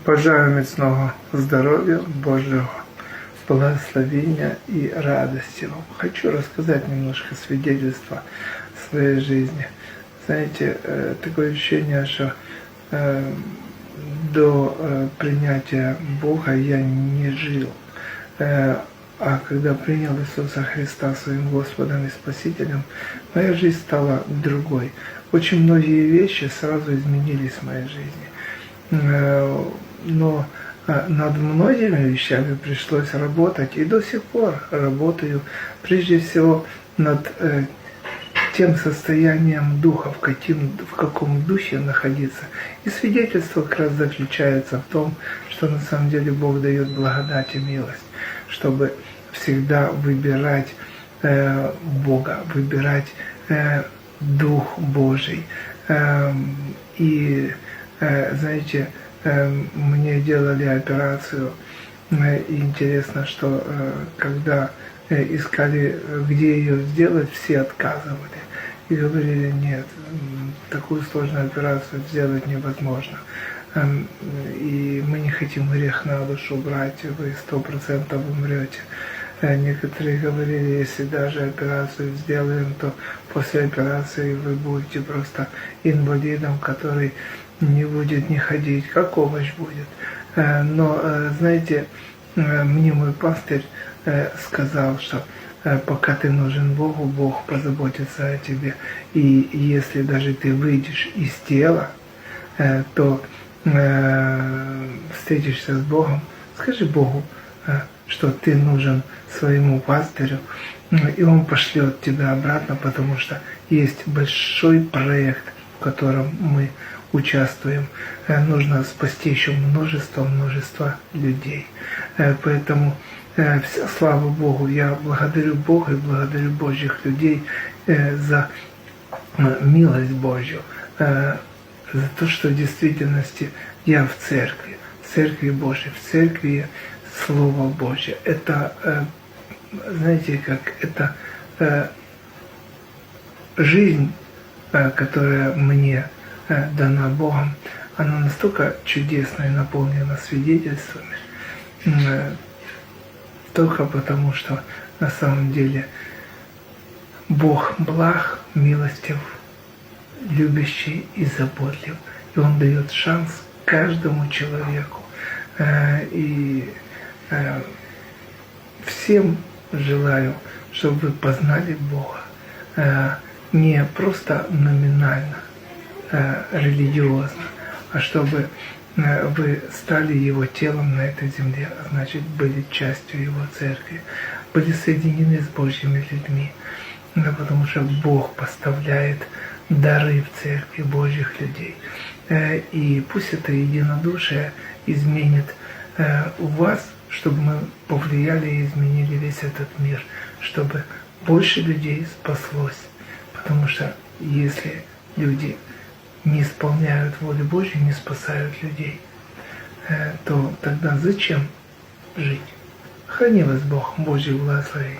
Бажаю міцного здоровья, Божьего благословения и радости вам. Хочу рассказать немножко свидетельства своей жизни. Знаете, такое ощущение, что до принятия Бога я не жил. А когда принял Иисуса Христа своим Господом и Спасителем, моя жизнь стала другой. Очень многие вещи сразу изменились в моей жизни. Но над многими вещами пришлось работать, и до сих пор работаю, прежде всего, над тем состоянием духа, в каком духе находиться. И свидетельство как раз заключается в том, что на самом деле Бог дает благодать и милость, чтобы всегда выбирать Бога, выбирать Дух Божий. И, знаете, мне делали операцию, и интересно, что когда искали, где ее сделать, все отказывали. И говорили, нет, такую сложную операцию сделать невозможно. И мы не хотим грех на душу брать, вы 100% умрете. Некоторые говорили, если даже операцию сделаем, то после операции вы будете просто инвалидом, который не будет не ходить, как овощ будет. Но, знаете, мне мой пастырь сказал, что пока ты нужен Богу, Бог позаботится о тебе. И если даже ты выйдешь из тела, то встретишься с Богом, скажи Богу, что ты нужен своему пастырю, и он пошлет тебя обратно, потому что есть большой проект, в котором мы участвуем. Нужно спасти еще множество людей. Поэтому слава Богу, я благодарю Бога и благодарю Божьих людей за милость Божью, за то, что в действительности я в церкви Божьей, в церкви Слово Божье. Это, знаете, как это жизнь, которая мне дана Богом, она настолько чудесна и наполнена свидетельствами, только потому, что на самом деле Бог благ, милостив, любящий и заботлив. И Он дает шанс каждому человеку. И всем желаю, чтобы вы познали Бога не просто номинально, религиозно, а чтобы вы стали Его телом на этой земле, а значит, были частью Его церкви, были соединены с Божьими людьми, потому что Бог поставляет дары в церкви Божьих людей. И пусть это единодушие изменит вас, чтобы мы повлияли и изменили весь этот мир, чтобы больше людей спаслось. Потому что если люди не исполняют волю Божью, не спасают людей, то тогда зачем жить? Храни вас Бог, Божьих благословений.